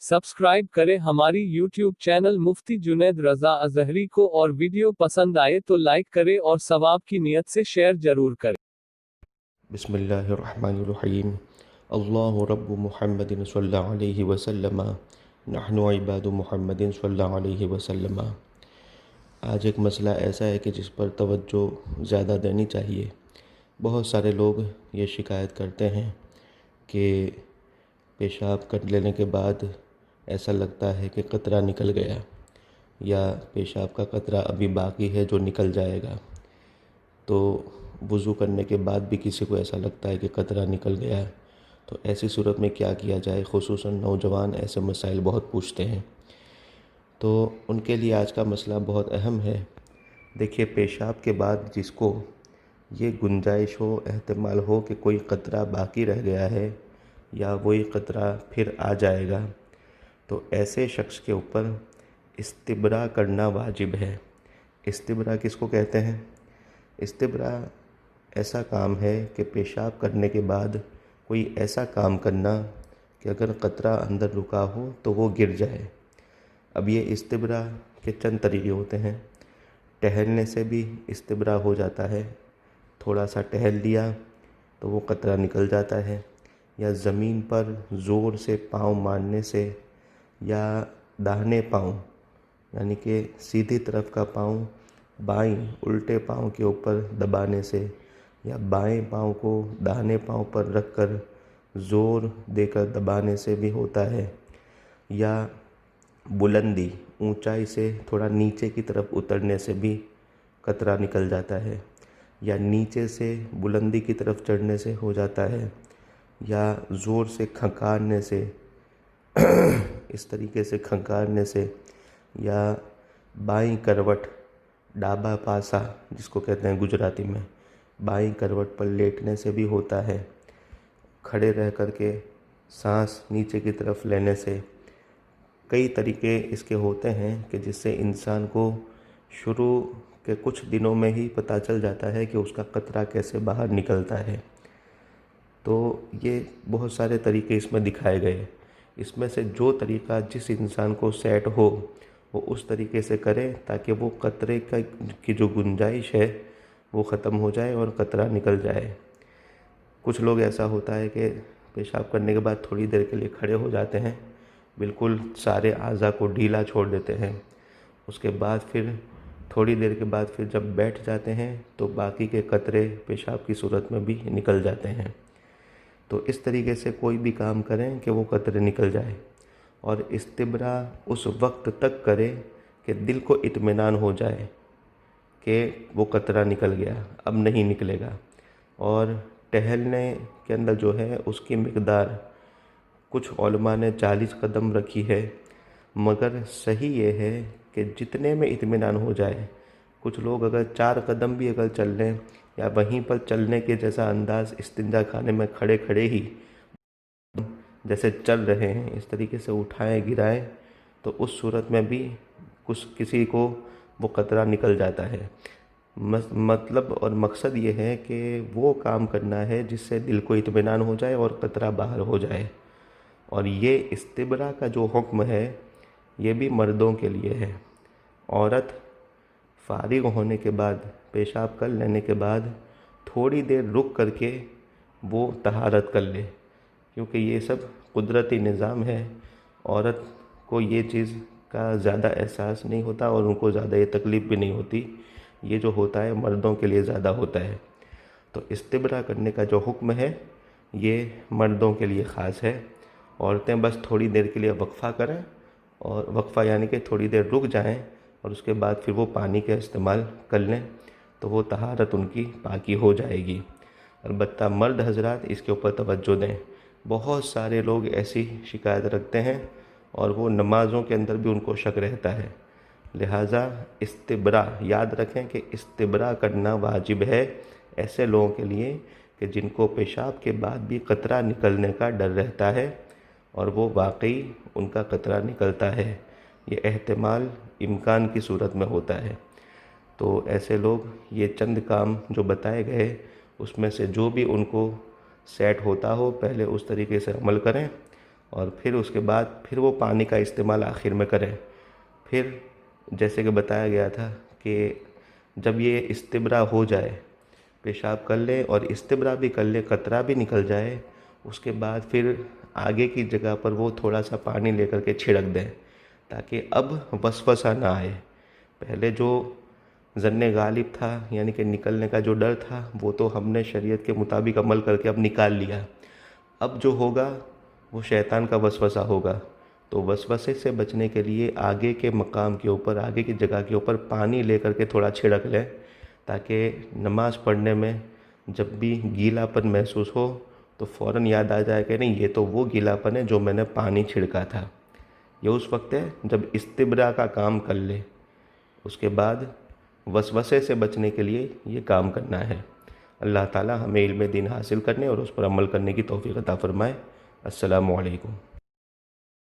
Subscribe करें हमारी YouTube channel मुफ्ती जुनैद रजा अजहरी को और वीडियो पसंद आए तो लाइक करें और सवाब की नियत से शेयर जरूर करें। बिस्मिल्लाहिर्रहमानिर्रहीम। अल्लाहु रब्बु मुहम्मदिन सल्लल्लाहु अलैहि वसल्लम नहनु इबादु मुहम्मदिन सल्लल्लाहु अलैहि वसल्लम। आज एक मसला ऐसा है कि जिस पर तवज्जो ज़्यादा देनी चाहिए। बहुत सारे लोग ये शिकायत करते हैं कि पेशाब कर लेने के बाद ऐसा लगता है कि कतरा निकल गया, या पेशाब का कतरा अभी बाकी है जो निकल जाएगा। तो वज़ू करने के बाद भी किसी को ऐसा लगता है कि कतरा निकल गया है। तो ऐसी सूरत में क्या किया जाए? ख़ुसूसन नौजवान ऐसे मसाइल बहुत पूछते हैं, तो उनके लिए आज का मसला बहुत अहम है। देखिए, पेशाब के बाद जिसको ये गुंजाइश हो, एहतमाल हो कि कोई कतरा बाकी रह गया है या वही कतरा फिर आ जाएगा, तो ऐसे शख्स के ऊपर इस्तिब्रा करना वाजिब है। इस्तिब्रा किसको कहते हैं? इस्तिब्रा ऐसा काम है कि पेशाब करने के बाद कोई ऐसा काम करना कि अगर कतरा अंदर रुका हो तो वो गिर जाए। अब ये इस्तिब्रा के चंद तरीके होते हैं। टहलने से भी इस्तिब्रा हो जाता है। थोड़ा सा टहल लिया तो वो कतरा निकल जाता है, या ज़मीन पर ज़ोर से पाँव मारने से, या दाहिने पाँव यानी कि सीधी तरफ का पाँव बाईं उल्टे पाँव के ऊपर दबाने से, या बाएं पाँव को दाहिने पाँव पर रखकर ज़ोर देकर दबाने से भी होता है, या बुलंदी ऊंचाई से थोड़ा नीचे की तरफ उतरने से भी कतरा निकल जाता है, या नीचे से बुलंदी की तरफ चढ़ने से हो जाता है, या ज़ोर से खंकारने से इस तरीके से खंकारने से, या बाईं करवट डाबा पासा जिसको कहते हैं गुजराती में, बाईं करवट पर लेटने से भी होता है। खड़े रह कर के सांस नीचे की तरफ लेने से, कई तरीके इसके होते हैं कि जिससे इंसान को शुरू के कुछ दिनों में ही पता चल जाता है कि उसका कतरा कैसे बाहर निकलता है। तो ये बहुत सारे तरीके इसमें दिखाए गए। इसमें से जो तरीका जिस इंसान को सेट हो वो उस तरीके से करे, ताकि वो कतरे की जो गुंजाइश है वो ख़त्म हो जाए और कतरा निकल जाए। कुछ लोग ऐसा होता है कि पेशाब करने के बाद थोड़ी देर के लिए खड़े हो जाते हैं, बिल्कुल सारे आज़ा को ढीला छोड़ देते हैं। उसके बाद फिर थोड़ी देर के बाद फिर जब बैठ जाते हैं तो बाकी के कतरे पेशाब की सूरत में भी निकल जाते हैं। तो इस तरीके से कोई भी काम करें कि वो कतरे निकल जाए, और इस्तिब्रा उस वक्त तक करें कि दिल को इत्मीनान हो जाए कि वो कतरा निकल गया, अब नहीं निकलेगा। और टहलने के अंदर जो है उसकी मिक़दार कुछ उलमा ने 40 कदम रखी है, मगर सही ये है कि जितने में इत्मीनान हो जाए। कुछ लोग अगर 4 कदम भी अगर चल लें, या वहीं पर चलने के जैसा अंदाज़ इस्तिंजा खाने में खड़े खड़े ही जैसे चल रहे हैं इस तरीके से उठाएं गिराएं, तो उस सूरत में भी किसी को वो कतरा निकल जाता है। मतलब और मकसद ये है कि वो काम करना है जिससे दिल को इत्मीनान हो जाए और कतरा बाहर हो जाए। और ये इस्तिब्रा का जो हुक्म है ये भी मर्दों के लिए है। औरत फारिग होने के बाद, पेशाब कर लेने के बाद थोड़ी देर रुक करके वो तहारत कर ले, क्योंकि ये सब कुदरती निज़ाम है। औरत को ये चीज़ का ज़्यादा एहसास नहीं होता और उनको ज़्यादा ये तकलीफ़ भी नहीं होती। ये जो होता है मर्दों के लिए ज़्यादा होता है। तो इस्तिब्रा करने का जो हुक्म है ये मर्दों के लिए ख़ास है। औरतें बस थोड़ी देर के लिए वक्फ़ा करें, और वक्फ़ा यानी कि थोड़ी देर रुक जाएं, और उसके बाद फिर वो पानी का इस्तेमाल कर लें, तो वो तहारत उनकी पाकी हो जाएगी। अलबत्ता मर्द हज़रात इसके ऊपर तवज्जो दें। बहुत सारे लोग ऐसी शिकायत रखते हैं और वो नमाज़ों के अंदर भी उनको शक रहता है। लिहाजा इस्तिब्रा याद रखें कि इस्तिब्रा करना वाजिब है ऐसे लोगों के लिए कि जिनको पेशाब के बाद भी कतरा निकलने का डर रहता है और वो वाकई उनका कतरा निकलता है। ये एहतमाल इम्कान की सूरत में होता है। तो ऐसे लोग ये चंद काम जो बताए गए उसमें से जो भी उनको सेट होता हो पहले उस तरीके से अमल करें, और फिर उसके बाद फिर वो पानी का इस्तेमाल आखिर में करें। फिर जैसे कि बताया गया था कि जब ये इस्तिब्रा हो जाए, पेशाब कर ले और इस्तिब्रा भी कर ले, कतरा भी निकल जाए, उसके बाद फिर आगे की जगह पर वो थोड़ा सा पानी लेकर के छिड़क दें, ताकि अब वसवसा ना आए। पहले जो ज़न्ने गालिब था, यानी कि निकलने का जो डर था, वो तो हमने शरीयत के मुताबिक अमल करके अब निकाल लिया। अब जो होगा वो शैतान का वसवसा होगा। तो वसवसे से बचने के लिए आगे के मकाम के ऊपर, आगे की जगह के ऊपर पानी लेकर के थोड़ा छिड़क लें, ताकि नमाज़ पढ़ने में जब भी गीलापन महसूस हो तो फ़ौरन याद आ जाए कि नहीं, ये तो वो गीलापन है जो मैंने पानी छिड़का था। ये उस वक्त है जब इस्तिब्रा का काम कर ले। उसके बाद वसवसे से बचने के लिए ये काम करना है। अल्लाह ताला हमें इल्म दीन हासिल करने और उस पर अमल करने की तौफीक अता फ़रमाए। अस्सलामु अलैकुम।